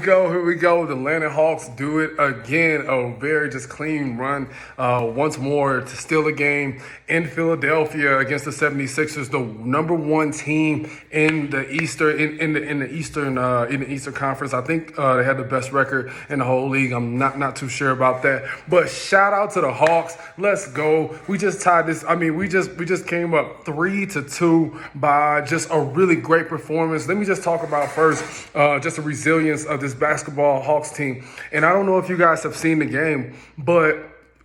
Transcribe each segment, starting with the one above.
Here we go. The Atlanta Hawks do it again. A very just clean run once more to steal a game in Philadelphia against the 76ers, the number one team in the Eastern Conference. I think they had the best record in the whole league. I'm not too sure about that. But shout out to the Hawks. Let's go. We just tied this. I mean, we just came up 3-2 by just a really great performance. Let me just talk about first just the resilience of this basketball Hawks team. And I don't know if you guys have seen the game, but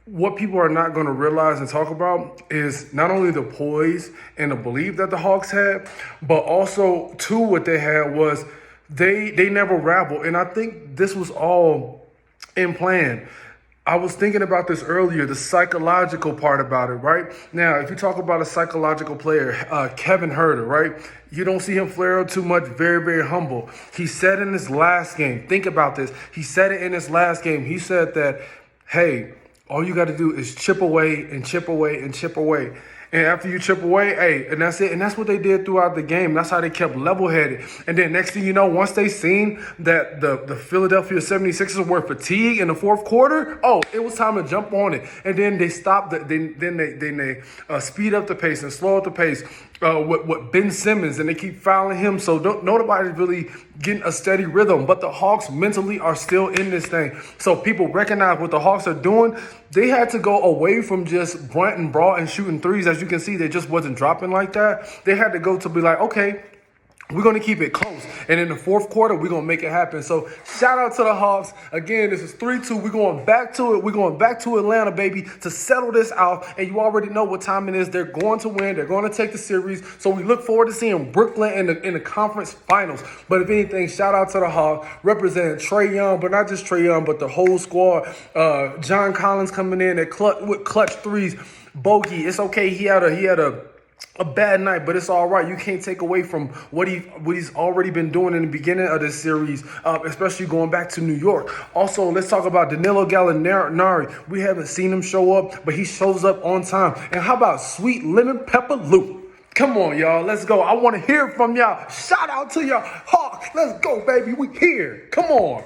what people are not going to realize and talk about is not only the poise and the belief that the Hawks had, but also too what they had was they never rabbled. And I think this was all in plan. I was thinking about this earlier, the psychological part about it, right? Now, if you talk about a psychological player, Kevin Huerter, right? You don't see him flare up too much, very, very humble. He said in his last game, think about this. He said it in his last game. He said that, hey, all you got to do is chip away and chip away and chip away. And after you chip away, hey, and that's it. And that's what they did throughout the game. That's how they kept level-headed. And then next thing you know, once they seen that the Philadelphia 76ers were fatigued in the fourth quarter, it was time to jump on it. And then they stopped. They speed up the pace and slow up the pace with Ben Simmons, and they keep fouling him. So nobody's really getting a steady rhythm. But the Hawks mentally are still in this thing. So people recognize what the Hawks are doing. They had to go away from just brunt and brawl and shooting threes. As you can see, they just wasn't dropping like that. They had to go to be like, okay, we're going to keep it close. And in the fourth quarter, we're going to make it happen. So shout out to the Hawks. Again, this is 3-2. We're going back to it. We're going back to Atlanta, baby, to settle this out. And you already know what time it is. They're going to win. They're going to take the series. So we look forward to seeing Brooklyn in the conference finals. But if anything, shout out to the Hawks representing Trae Young, but not just Trae Young, but the whole squad. John Collins coming in with clutch threes. Bogey, it's okay. He had a bad night, but it's all right. You can't take away from what he's already been doing in the beginning of this series, especially going back to New York. Also, let's talk about Danilo Gallinari. We haven't seen him show up, but he shows up on time. And how about Sweet Lemon Pepper Lou? Come on, y'all. Let's go. I want to hear from y'all. Shout out to y'all. Hawk. Let's go, baby. We here. Come on.